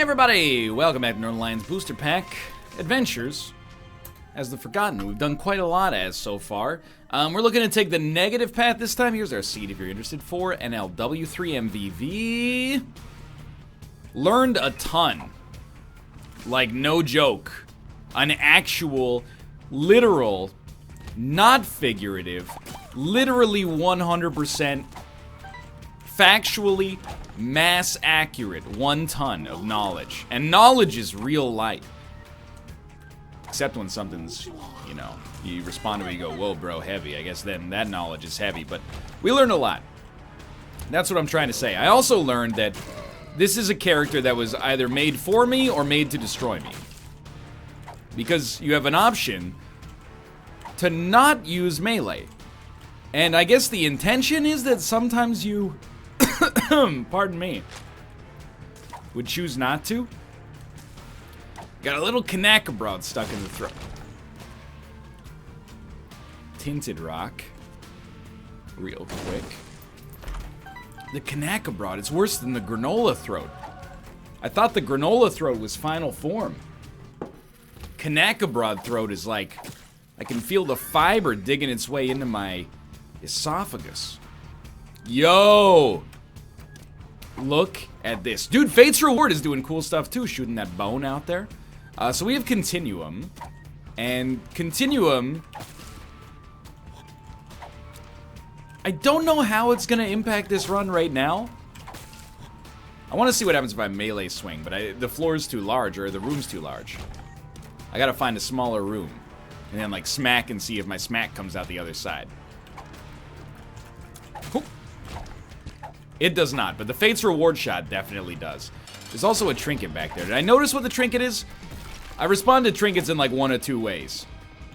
everybody! Welcome back to Northernlion's Booster Pack Adventures as the Forgotten. We've done quite a lot as so far. We're looking to take the negative path this time. Here's our seed if you're interested. 4 NLW3 MVV. Learned a ton. Like, no joke. An actual, literal, not figurative, literally 100% factually mass accurate 1 ton of knowledge. And knowledge is real light. Except when something's, you know, you respond to it, you go, whoa, bro, heavy. I guess then that knowledge is heavy. But we learned a lot. That's what I'm trying to say. I also learned that this is a character that was either made for me or made to destroy me. Because you have an option to not use melee. And I guess the intention is that sometimes you, pardon me, would choose not to. Got a little Kanakabrod stuck in the throat. Tinted rock. Real quick. The Kanakabrod, it's worse than the granola throat. I thought the granola throat was final form. Kanakabrod throat is like, I can feel the fiber digging its way into my esophagus. Yo! Look at this. Dude, Fate's Reward is doing cool stuff too, shooting that bone out there. So we have Continuum. And Continuum, I don't know how it's going to impact this run right now. I want to see what happens if I melee swing, but the floor is too large, or the room's too large. I got to find a smaller room. And then, like, smack and see if my smack comes out the other side. Oop. It does not, but the Fate's Reward shot definitely does. There's also a trinket back there. Did I notice what the trinket is? I respond to trinkets in, like, 1 of 2 ways.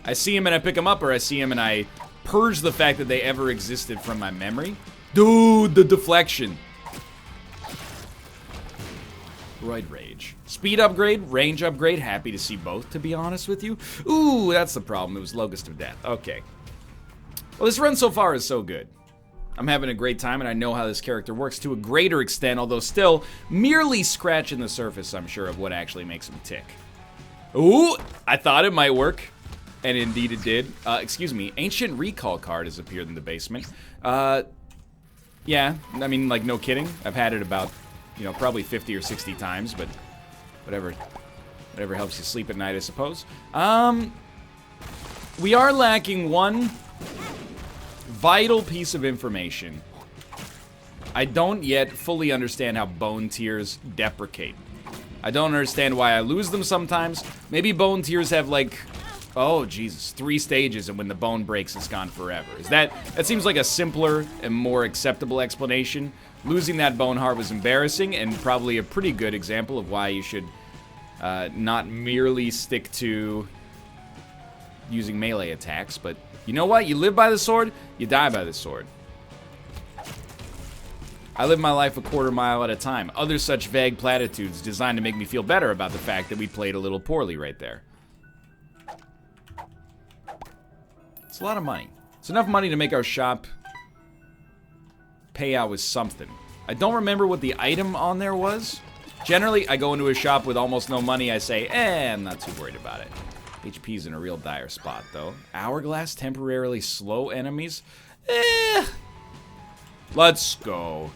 I see them and I pick them up, or I see them and I purge the fact that they ever existed from my memory. Dude, the deflection. Roid Rage. Speed upgrade, range upgrade. Happy to see both, to be honest with you. Ooh, that's the problem. It was Locust of Death. Okay. Well, this run so far is so good. I'm having a great time, and I know how this character works to a greater extent, although still merely scratching the surface, I'm sure, of what actually makes him tick. Ooh, I thought it might work. And indeed it did. Excuse me, Ancient Recall card has appeared in the basement. Yeah, I mean, like, no kidding. I've had it about, you know, probably 50 or 60 times, but whatever helps you sleep at night, I suppose. We are lacking one vital piece of information. I don't yet fully understand how bone tears deprecate. I don't understand why I lose them sometimes. Maybe bone tears have, like, oh, Jesus, 3 stages, and when the bone breaks, it's gone forever. That seems like a simpler and more acceptable explanation. Losing that bone heart was embarrassing, and probably a pretty good example of why you should not merely stick to using melee attacks. But you know what? You live by the sword, you die by the sword. I live my life a quarter mile at a time. Other such vague platitudes designed to make me feel better about the fact that we played a little poorly right there. It's a lot of money. It's enough money to make our shop pay out with something. I don't remember what the item on there was. Generally, I go into a shop with almost no money. I say, I'm not too worried about it. HP's in a real dire spot, though. Hourglass temporarily slow enemies? Let's go.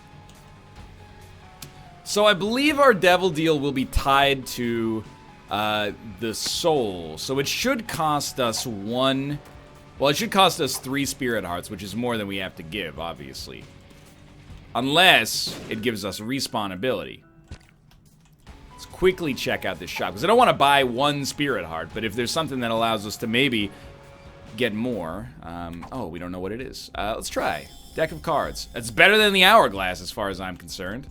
So I believe our devil deal will be tied to the soul. So it should cost us 1... Well, it should cost us 3 spirit hearts, which is more than we have to give, obviously. Unless it gives us respawn ability. Let's quickly check out this shop, because I don't want to buy 1 spirit heart, but if there's something that allows us to maybe get more... oh, we don't know what it is. Let's try. Deck of cards. It's better than the Hourglass, as far as I'm concerned.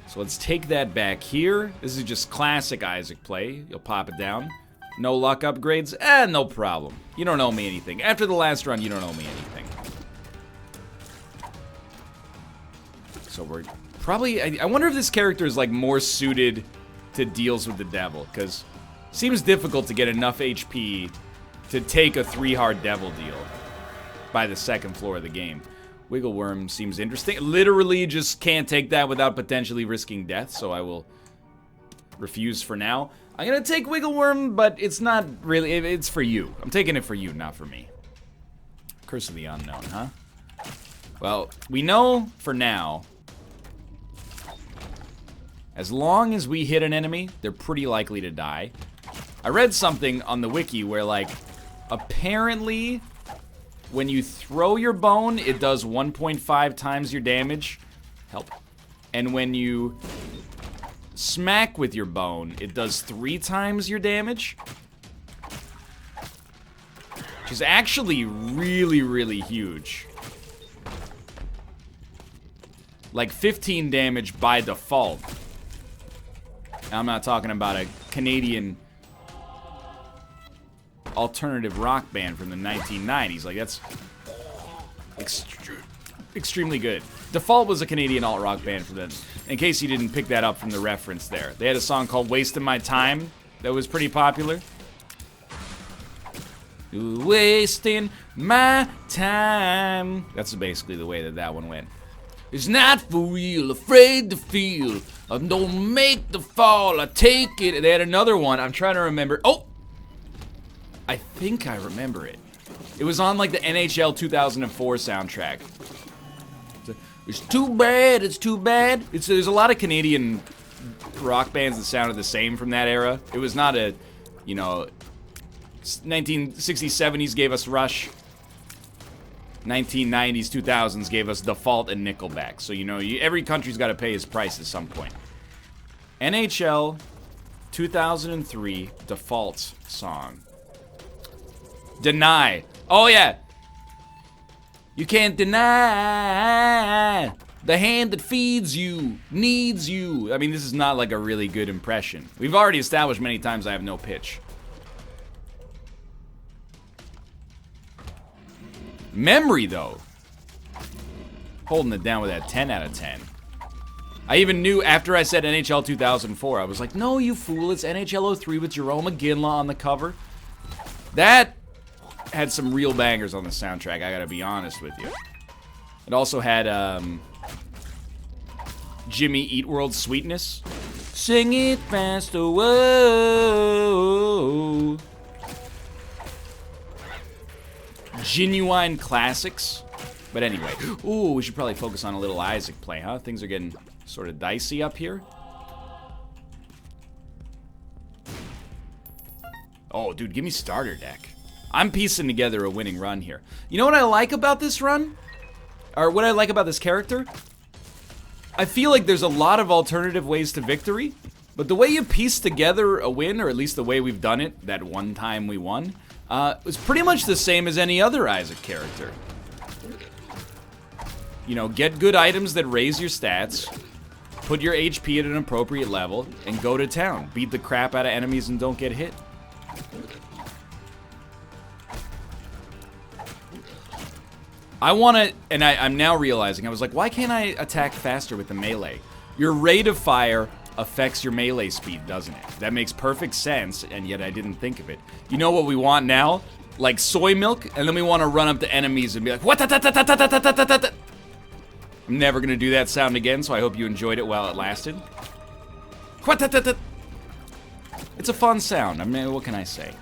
So let's take that back here. This is just classic Isaac play. You'll pop it down. No luck upgrades? No problem. You don't owe me anything. After the last run, you don't owe me anything. So we're probably... I wonder if this character is, like, more suited to deals with the devil, because it seems difficult to get enough HP to take a 3 hard devil deal by the second floor of the game. Wiggle Worm seems interesting. Literally just can't take that without potentially risking death, so I will refuse for now. I'm gonna take Wiggle Worm, but it's not really, it's for you. I'm taking it for you, not for me. Curse of the Unknown, huh? Well, we know for now, as long as we hit an enemy, they're pretty likely to die. I read something on the wiki where, like, apparently, when you throw your bone, it does 1.5 times your damage. Help. And when you smack with your bone, it does 3 times your damage. Which is actually really, really huge. Like 15 damage by default. I'm not talking about a Canadian alternative rock band from the 1990s. Like, that's extremely good. Default was a Canadian alt-rock band from then. In case you didn't pick that up from the reference there. They had a song called Wasting My Time that was pretty popular. Wasting my time. That's basically the way that that one went. It's not for real, afraid to feel. I don't make the fall, I take it. They had another one, I'm trying to remember. Oh! I think I remember it. It was on like the NHL 2004 soundtrack. It's too bad, it's too bad. There's a lot of Canadian rock bands that sounded the same from that era. It was not a, you know, 1960s, 70s gave us Rush. 1990s, 2000s gave us Default and Nickelback. So, you know, every country's got to pay his price at some point. NHL 2003 Default song. Deny. Oh, yeah. You can't deny the hand that feeds you, needs you. I mean, this is not like a really good impression. We've already established many times I have no pitch. Memory, though. Holding it down with that 10 out of 10. I even knew after I said NHL 2004, I was like, no, you fool, it's NHL 03 with Jerome McGinley on the cover. That had some real bangers on the soundtrack, I gotta be honest with you. It also had, Jimmy Eat World Sweetness. Sing it faster, whoa. Genuine classics. But anyway, ooh, we should probably focus on a little Isaac play, huh? Things are getting sort of dicey up here. Oh, dude, give me starter deck. I'm piecing together a winning run here. You know what I like about this run? Or what I like about this character? I feel like there's a lot of alternative ways to victory, but the way you piece together a win, or at least the way we've done it that one time we won, was pretty much the same as any other Isaac character. You know, get good items that raise your stats, put your HP at an appropriate level, and go to town. Beat the crap out of enemies and don't get hit. I want to, and I'm now realizing, I was like, why can't I attack faster with the melee? Your rate of fire affects your melee speed, doesn't it? That makes perfect sense, and yet I didn't think of it. You know what we want now? Like soy milk, and then we want to run up to enemies and be like, what? I'm never going to do that sound again, so I hope you enjoyed it while it lasted. It's a fun sound. I mean, what can I say?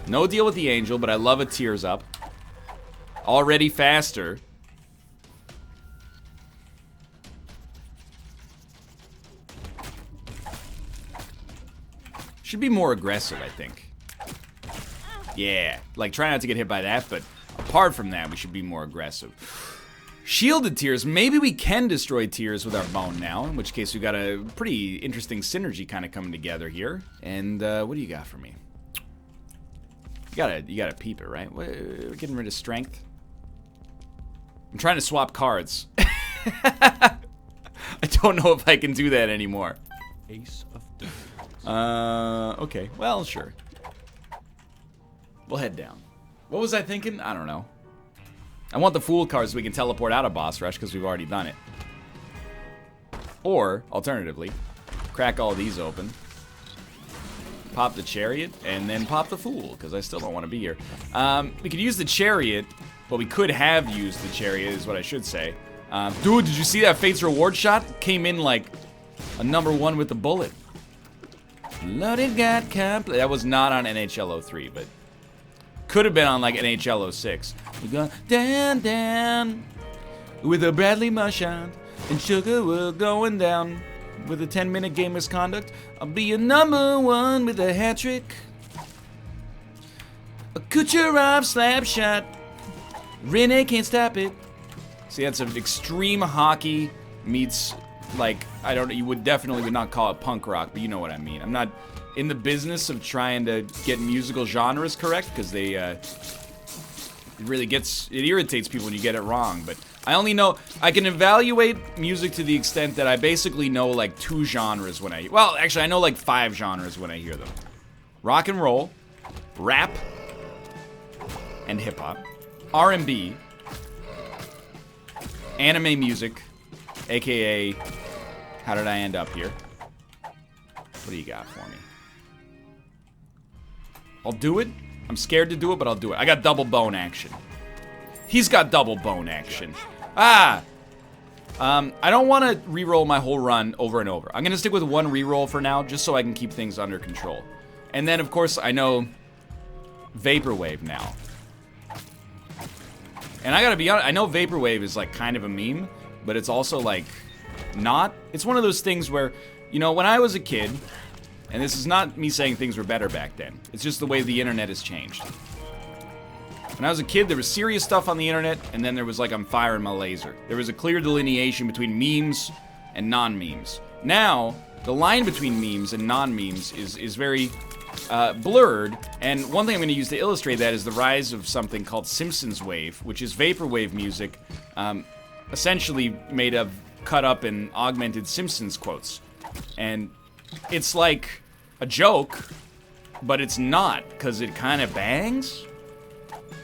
No deal with the angel, but I love a tears up. Already faster. Should be more aggressive, I think. Yeah, like try not to get hit by that, but apart from that, we should be more aggressive. Shielded tears, maybe we can destroy tears with our bone now, in which case we got a pretty interesting synergy kind of coming together here. And what do you got for me? You gotta peep it, right? We're getting rid of strength. I'm trying to swap cards. I don't know if I can do that anymore. Ace of diamonds. Okay. Well, sure. We'll head down. What was I thinking? I don't know. I want the Fool card so we can teleport out of Boss Rush because we've already done it. Or, alternatively, crack all these open. Pop the Chariot, and then pop the Fool, because I still don't want to be here. We could use the Chariot Well, we could have used the chariot, is what I should say. Dude, did you see that Fate's Reward shot? Came in like a #1 with the bullet. Loaded got complete. That was not on NHL 03, but could have been on like NHL 06. We go down, down with a Bradley Marchand and Sugar, we're going down with a 10-minute game misconduct. I'll be a #1 with a hat trick. A Kucherov slap shot. Rene can't stop it. See, that's an extreme hockey meets, like, you would definitely not call it punk rock, but you know what I mean. I'm not in the business of trying to get musical genres correct, because it irritates people when you get it wrong, but I can evaluate music to the extent that I basically know like 2 genres when actually I know like 5 genres when I hear them. Rock and roll, rap, and hip hop, R&B, anime music, aka how did I end up here? What do you got for me? I'll do it. I'm scared to do it, but I'll do it. I got double bone action. He's got double bone action. I don't want to re-roll my whole run over and over. I'm going to stick with 1 re-roll for now, just so I can keep things under control. And then, of course, I know Vaporwave now. And I gotta be honest, I know Vaporwave is like kind of a meme, but it's also like not. It's one of those things where, you know, when I was a kid, and this is not me saying things were better back then, it's just the way the internet has changed. When I was a kid, there was serious stuff on the internet, and then there was like, I'm firing my laser. There was a clear delineation between memes and non-memes. Now, the line between memes and non-memes is very blurred, and one thing I'm going to use to illustrate that is the rise of something called Simpsons Wave, which is vaporwave music, essentially made of cut up and augmented Simpsons quotes. And it's like a joke, but it's not, because it kind of bangs.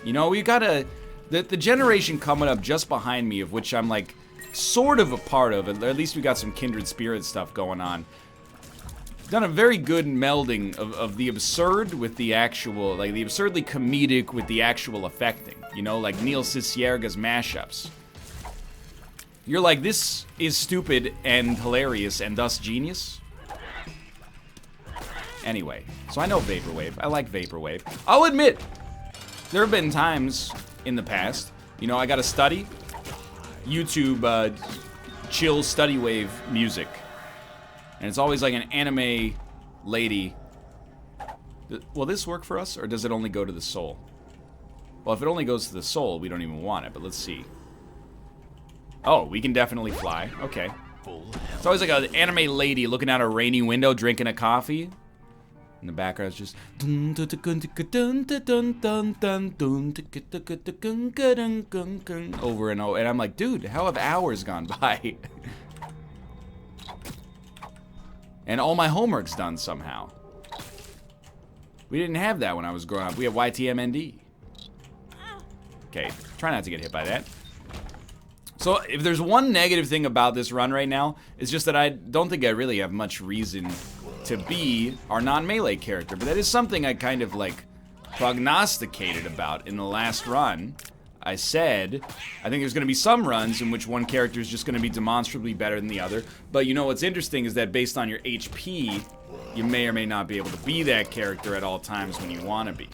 You know, we gotta... The generation coming up just behind me, of which I'm like sort of a part of, at least we got some kindred spirit stuff going on, done a very good melding of the absurd with the actual, like the absurdly comedic with the actual affecting. You know, like Neil Cicierga's mashups. You're like, this is stupid and hilarious and thus genius. Anyway, so I know Vaporwave. I like Vaporwave. I'll admit, there have been times in the past, you know, I gotta study YouTube chill study wave music. And it's always like an anime lady. Will this work for us, or does it only go to the soul? Well, if it only goes to the soul, we don't even want it, but let's see. Oh, we can definitely fly. Okay. It's always like an anime lady looking out a rainy window, drinking a coffee. In the background, it's just over and over. And I'm like, dude, how have hours gone by? And all my homework's done somehow. We didn't have that when I was growing up. We had YTMND. Okay, try not to get hit by that. So if there's one negative thing about this run right now, it's just that I don't think I really have much reason to be our non-melee character. But that is something I kind of like prognosticated about in the last run. I said, I think there's going to be some runs in which one character is just going to be demonstrably better than the other. But you know what's interesting is that based on your HP, you may or may not be able to be that character at all times when you want to be.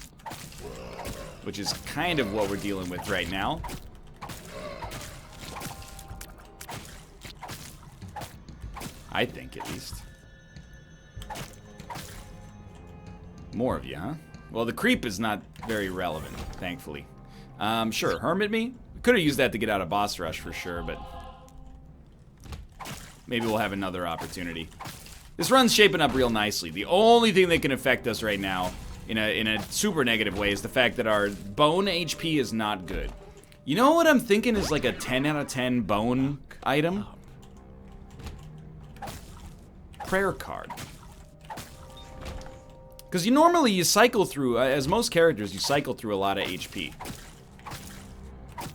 Which is kind of what we're dealing with right now. I think, at least. More of you, huh? Well, the creep is not very relevant, thankfully. Sure, Hermit me? We could have used that to get out of boss rush for sure, but maybe we'll have another opportunity. This run's shaping up real nicely. The only thing that can affect us right now in a super negative way is the fact that our bone HP is not good. You know what I'm thinking is like a 10 out of 10 bone item? Prayer card. Because normally you cycle through, as most characters, you cycle through a lot of HP.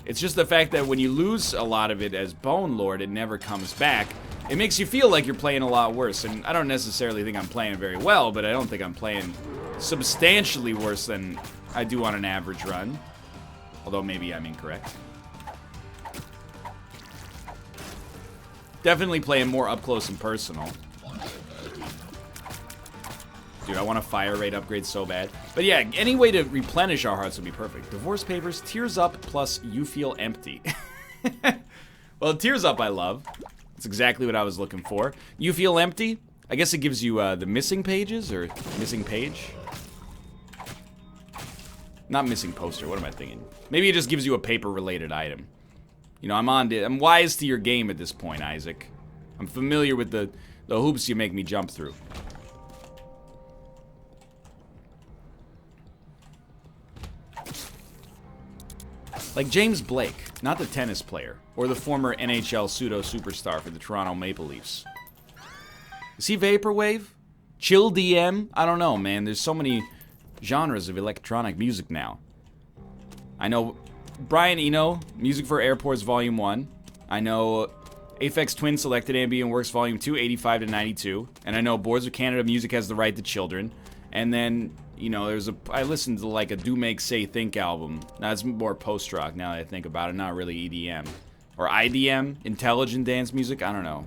It's just the fact that when you lose a lot of it as Bone Lord, it never comes back. It makes you feel like you're playing a lot worse, and I don't necessarily think I'm playing very well, but I don't think I'm playing substantially worse than I do on an average run. Although maybe I'm incorrect. Definitely play him more up close and personal. Dude, I want a fire rate upgrade so bad. But yeah, any way to replenish our hearts would be perfect. Divorce papers, tears up, plus you feel empty. Well, tears up I love. That's exactly what I was looking for. You feel empty? I guess it gives you the missing pages, or missing page? Not missing poster, what am I thinking? Maybe it just gives you a paper-related item. You know, I'm wise to your game at this point, Isaac. I'm familiar with the hoops you make me jump through. Like James Blake, not the tennis player, or the former NHL pseudo-superstar for the Toronto Maple Leafs. Is he Vaporwave? Chill DM? I don't know, man. There's so many genres of electronic music now. I know Brian Eno, Music for Airports Volume 1. I know Aphex Twin Selected Ambient Works Volume 2, 85 to 92. And I know Boards of Canada Music Has the Right to Children. And then, you know, I listened to like a Do Make Say Think album. Now it's more post-rock now that I think about it, not really EDM. Or IDM, Intelligent Dance Music, I don't know.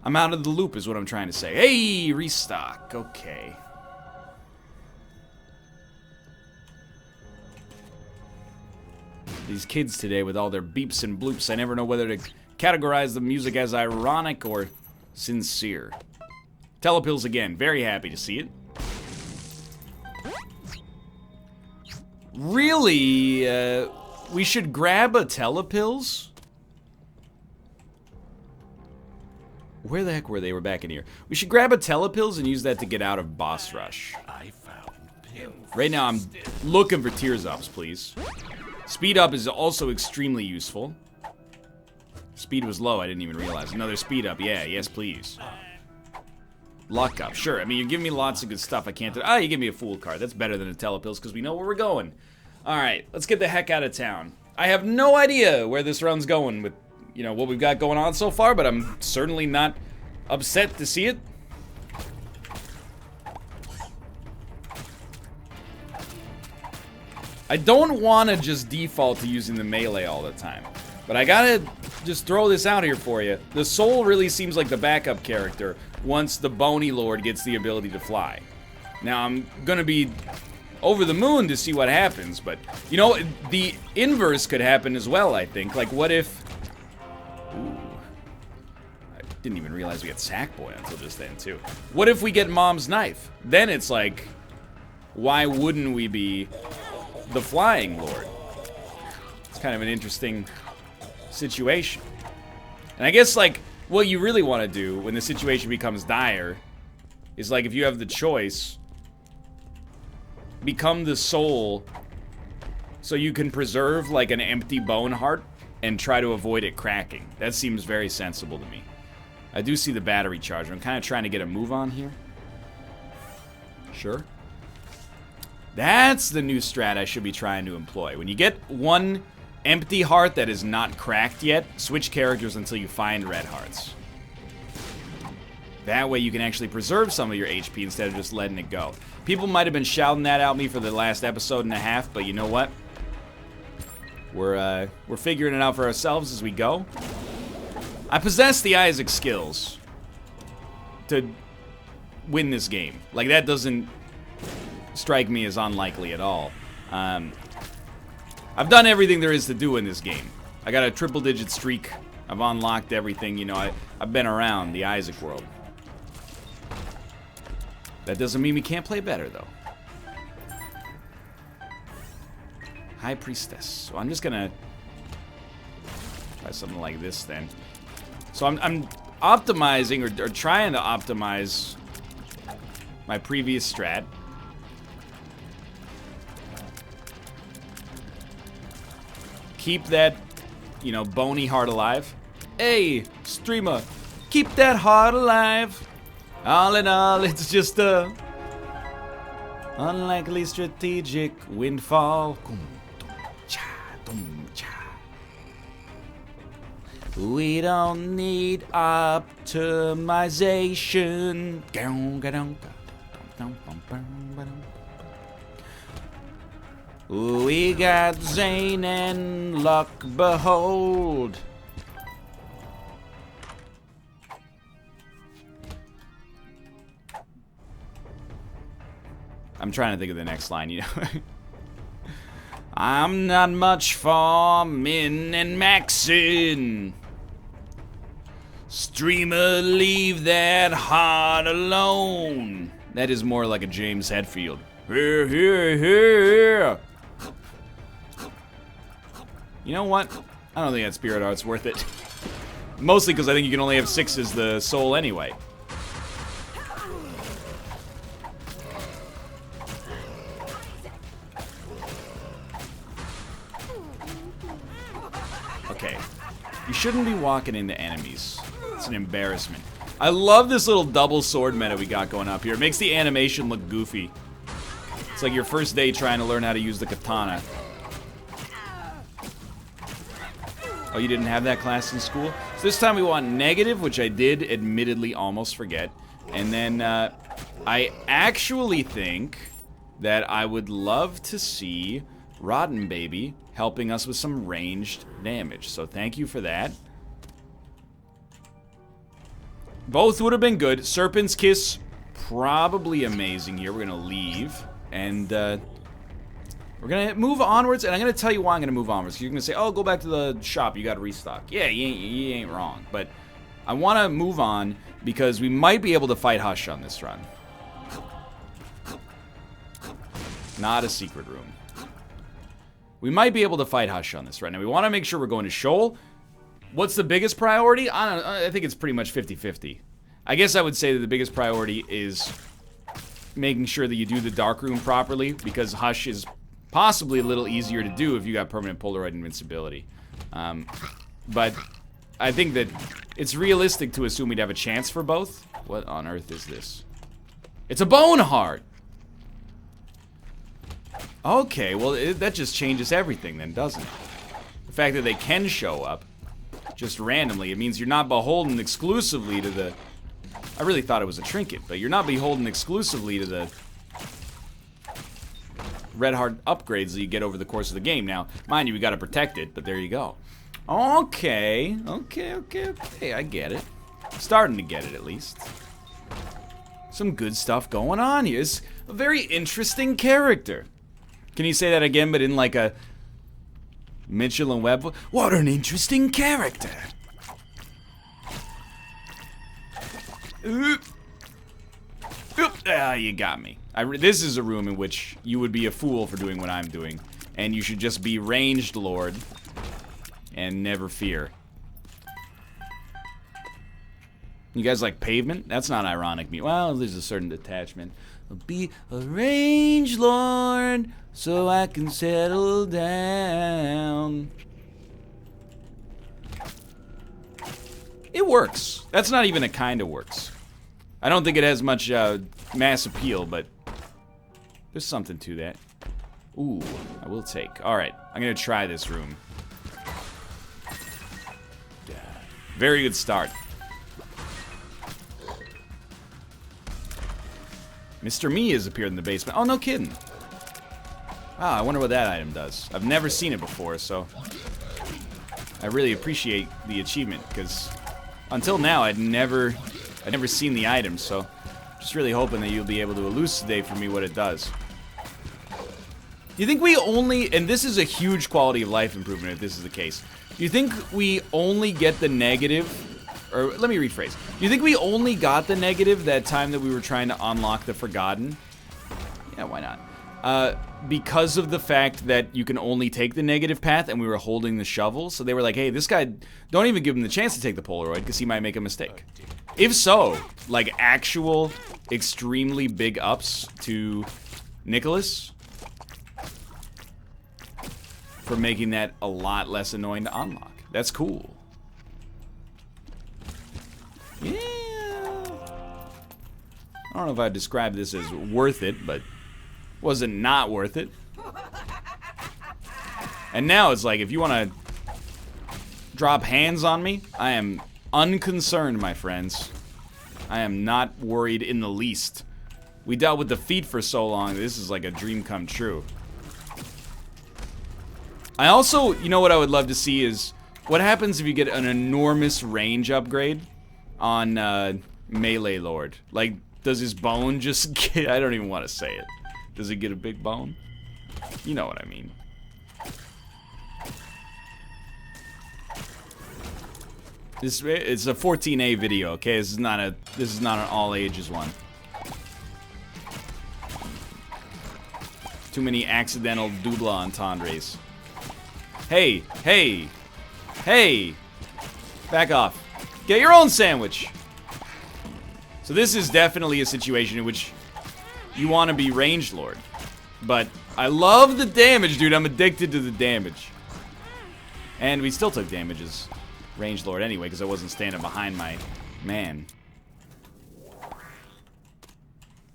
I'm out of the loop is what I'm trying to say. Hey, restock, okay. These kids today with all their beeps and bloops, I never know whether to categorize the music as ironic or sincere. Telepills again, very happy to see it. Really, we should grab a Telepills? Where the heck were they? We're back in here. We should grab a Telepills and use that to get out of Boss Rush. I found pills. Right now, I'm looking for Tears Ups, please. Speed Up is also extremely useful. Speed was low, I didn't even realize. Another Speed Up, yeah, yes please. Luck Up, sure. I mean, you're giving me lots of good stuff I can't do. You give me a Fool card. That's better than a Telepills because we know where we're going. Alright, let's get the heck out of town. I have no idea where this run's going with, you know, what we've got going on so far, but I'm certainly not upset to see it. I don't want to just default to using the melee all the time, but I gotta just throw this out here for you. The Soul really seems like the backup character once the Boney Lord gets the ability to fly. Now, I'm gonna be over the moon to see what happens, but, you know, the inverse could happen as well, I think. Like, what if... Ooh. I didn't even realize we had Sackboy until just then, too. What if we get Mom's Knife? Then it's like, why wouldn't we be the Flying Lord? It's kind of an interesting situation. And I guess, like, what you really want to do when the situation becomes dire is, like, if you have the choice, become the Soul so you can preserve, like, an empty bone heart and try to avoid it cracking. That seems very sensible to me. I do see the battery charger. I'm kind of trying to get a move on here. Sure. That's the new strat I should be trying to employ. When you get one empty heart that is not cracked yet, switch characters until you find red hearts. That way you can actually preserve some of your HP instead of just letting it go. People might have been shouting that at me for the last episode and a half, but you know what? We're figuring it out for ourselves as we go. I possess the Isaac skills to win this game. Like, that doesn't strike me as unlikely at all. I've done everything there is to do in this game. I got a triple-digit streak. I've unlocked everything. You know, I've been around the Isaac world. That doesn't mean we can't play better, though. High Priestess. So I'm just gonna try something like this then. So I'm optimizing or trying to optimize my previous strat. Keep that, you know, Boney heart alive. Hey, streamer, keep that heart alive. All in all, it's just a unlikely strategic windfall. We don't need optimization. We got Zane and luck, behold. I'm trying to think of the next line, you know. I'm not much for min and maxin. Streamer, leave that heart alone. That is more like a James Hetfield. Here, here, here. You know what? I don't think that spirit art's worth it. Mostly because I think you can only have 6 as the soul anyway. Okay. You shouldn't be walking into enemies. It's an embarrassment. I love this little double sword meta we got going up here. It makes the animation look goofy. It's like your first day trying to learn how to use the katana. Oh, you didn't have that class in school? So this time we want negative, which I did admittedly almost forget. And then I actually think that I would love to see Rotten Baby helping us with some ranged damage. So thank you for that. Both would have been good. Serpent's Kiss, probably amazing here. We're going to leave. And we're going to move onwards. And I'm going to tell you why I'm going to move onwards. You're going to say, oh, go back to the shop. You got to restock. Yeah, you ain't wrong. But I want to move on because we might be able to fight Hush on this run. Not a secret room. We might be able to fight Hush on this run. Now, we want to make sure we're going to Shoal. What's the biggest priority? I think it's pretty much 50-50. I guess I would say that the biggest priority is making sure that you do the Dark Room properly, because Hush is possibly a little easier to do if you got permanent Polaroid invincibility. But I think that it's realistic to assume we'd have a chance for both. What on earth is this? It's a bone heart! Okay, well, that just changes everything then, doesn't it? The fact that they can show up just randomly, it means you're not beholden exclusively to the... I really thought it was a trinket, but you're not beholden exclusively to the red heart upgrades that you get over the course of the game. Now, mind you, we gotta protect it, but there you go. Okay, I get it. Starting to get it, at least. Some good stuff going on here. It's a very interesting character. Can you say that again, but in like a Mitchell and Webb? What an interesting character. Ah, you got me. This is a room in which you would be a fool for doing what I'm doing. And you should just be ranged, Lord. And never fear. You guys like pavement? That's not ironic. Well, there's a certain detachment. I'll be a ranged Lord, so I can settle down. It works. That's not even a kind of works. I don't think it has much mass appeal, but there's something to that. Ooh, I will take. Alright, I'm gonna try this room. Very good start. Mr. Me has appeared in the basement. Oh, no kidding. Ah, I wonder what that item does. I've never seen it before, so I really appreciate the achievement, because until now I'd never seen the item, so just really hoping that you'll be able to elucidate for me what it does. Do you think we only, and this is a huge quality of life improvement if this is the case, do you think we only get the negative, or let me rephrase, do you think we only got the negative that time that we were trying to unlock the Forgotten? Yeah, why not? Because of the fact that you can only take the negative path and we were holding the shovel, so they were like, hey, this guy, don't even give him the chance to take the Polaroid because he might make a mistake. If so, like actual extremely big ups to Nicholas for making that a lot less annoying to unlock. That's cool. Yeah. I don't know if I'd describe this as worth it, but wasn't not worth it. And now it's like, if you want to drop hands on me, I am unconcerned, my friends. I am not worried in the least. We dealt with defeat for so long, this is like a dream come true. I also, you know what I would love to see is, what happens if you get an enormous range upgrade on Melee Lord? Like, does his bone just get, I don't even want to say it. Does it get a big bone? You know what I mean. This it's a 14A video, okay? This is not an all ages one. Too many accidental double entendres. Hey, hey, hey! Back off. Get your own sandwich! So this is definitely a situation in which you want to be Ranged Lord. But I love the damage, dude. I'm addicted to the damage. And we still took damage as Ranged Lord anyway, because I wasn't standing behind my man.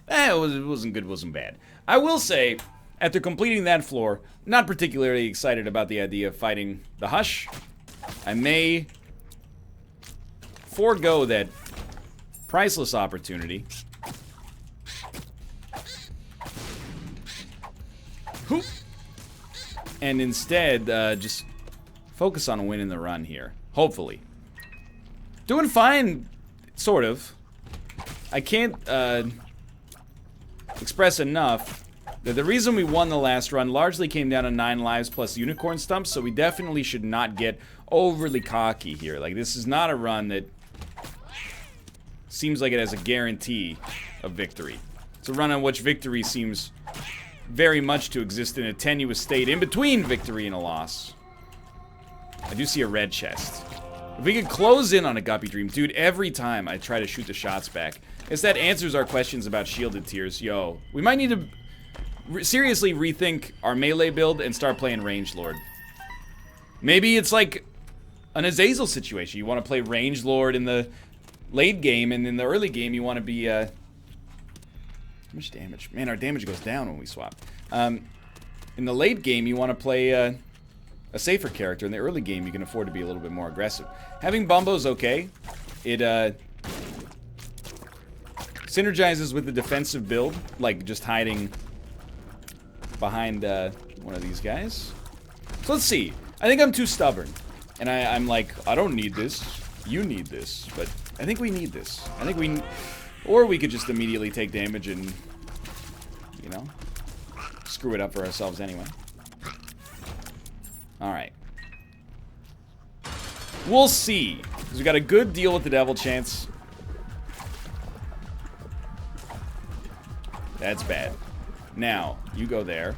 It wasn't good, wasn't bad. I will say, after completing that floor, not particularly excited about the idea of fighting the Hush. I may forego that priceless opportunity. Hoop. And instead, just focus on winning the run here. Hopefully. Doing fine, sort of. I can't express enough that the reason we won the last run largely came down to 9 lives plus unicorn stumps, so we definitely should not get overly cocky here. Like, this is not a run that seems like it has a guarantee of victory. It's a run on which victory seems very much to exist in a tenuous state in between victory and a loss. I do see a red chest. If we could close in on a Guppy Dream, dude, every time I try to shoot the shots back, guess that answers our questions about shielded tiers. Yo, we might need to seriously rethink our melee build and start playing Ranged Lord. Maybe it's like an Azazel situation. You want to play Ranged Lord in the late game, and in the early game you want to be, how much damage? Man, our damage goes down when we swap. In the late game you want to play, a safer character. In the early game, you can afford to be a little bit more aggressive. Having Bumbo's okay. It, synergizes with the defensive build, like just hiding behind, one of these guys. So let's see. I think I'm too stubborn. And I'm like, I don't need this. You need this. But I think we need this. I think we... Or we could just immediately take damage and, you know, screw it up for ourselves anyway. Alright. We'll see. Because we got a good deal with the Devil Chance. That's bad. Now, you go there.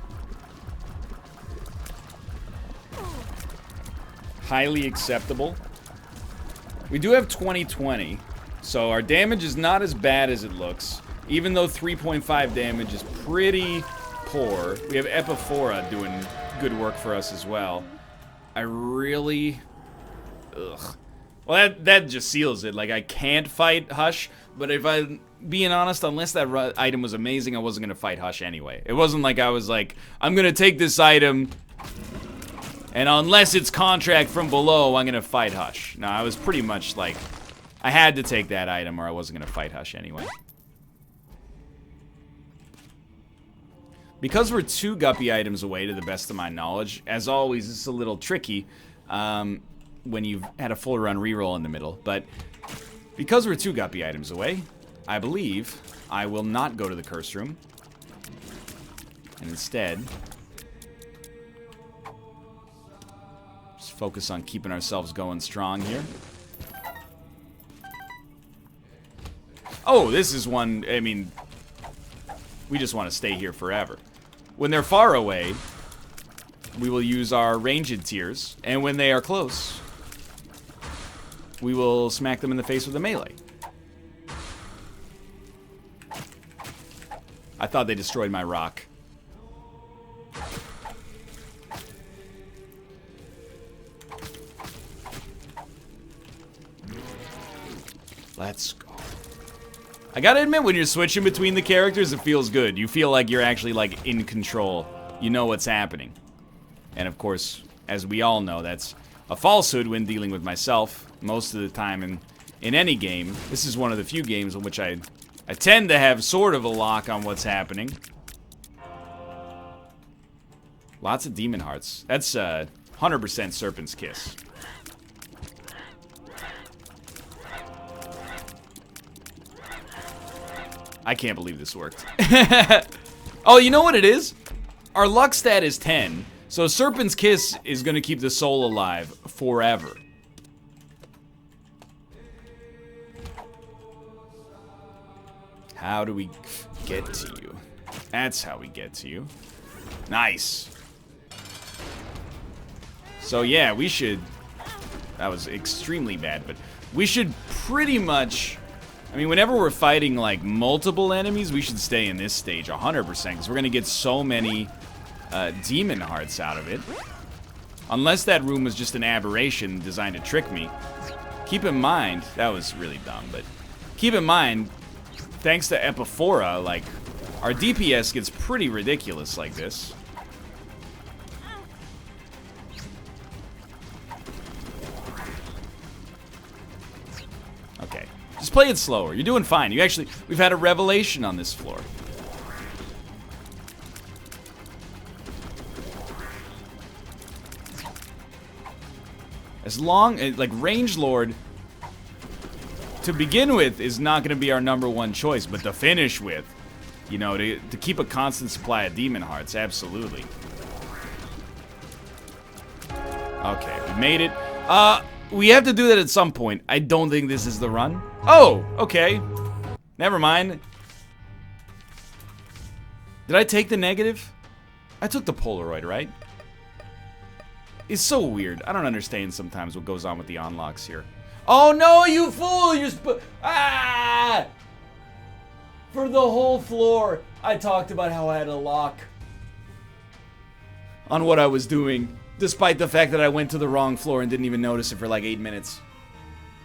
Highly acceptable. We do have 20/20, so our damage is not as bad as it looks. Even though 3.5 damage is pretty poor. We have Epiphora doing good work for us as well. I really... Ugh. Well, that just seals it. Like, I can't fight Hush, but if I'm being honest, unless that item was amazing, I wasn't going to fight Hush anyway. It wasn't like I was like, I'm going to take this item, and unless it's contract from below, I'm going to fight Hush. No, I was pretty much like, I had to take that item or I wasn't going to fight Hush anyway. Because we're 2 Guppy items away, to the best of my knowledge, as always, it's a little tricky when you've had a full run reroll in the middle. But because we're 2 Guppy items away, I believe I will not go to the curse room. And instead, just focus on keeping ourselves going strong here. Oh, this is one, I mean, we just want to stay here forever. When they're far away, we will use our ranged tiers, and when they are close, we will smack them in the face with a melee. I thought they destroyed my rock. Let's go. I gotta admit, when you're switching between the characters, it feels good. You feel like you're actually, like, in control. You know what's happening. And of course, as we all know, that's a falsehood when dealing with myself. Most of the time in any game, this is one of the few games in which I tend to have sort of a lock on what's happening. Lots of demon hearts. That's 100% Serpent's Kiss. I can't believe this worked. Oh, you know what it is? Our luck stat is 10, so Serpent's Kiss is gonna keep the soul alive forever. How do we get to you? That's how we get to you. Nice. So yeah, we should... That was extremely bad, but we should pretty much... I mean, whenever we're fighting, like, multiple enemies, we should stay in this stage 100%, because we're gonna get so many demon hearts out of it. Unless that room was just an aberration designed to trick me. Keep in mind... That was really dumb, but... Keep in mind... Thanks to Epiphora, like, our DPS gets pretty ridiculous like this. Okay. Just play it slower. You're doing fine. We've had a revelation on this floor. As long as, like, Range Lord... to begin with is not going to be our #1 choice, but to finish with, you know, to keep a constant supply of demon hearts, absolutely. Okay, we made it. We have to do that at some point. I don't think this is the run. Oh, okay. Never mind. Did I take the negative? I took the Polaroid, right? It's so weird. I don't understand sometimes what goes on with the unlocks here. Oh no, you fool! You're ah! For the whole floor, I talked about how I had a lock on what I was doing, despite the fact that I went to the wrong floor and didn't even notice it for like 8 minutes.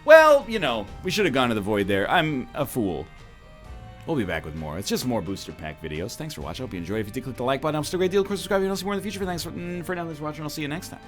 Well, you know, we should have gone to the void there. I'm a fool. We'll be back with more. It's just more booster pack videos. Thanks for watching. I hope you enjoyed. If you did, click the like button. I'm still a great deal. Of course, subscribe if you want to see more in the future. Thanks for now. Thanks for watching. I'll see you next time.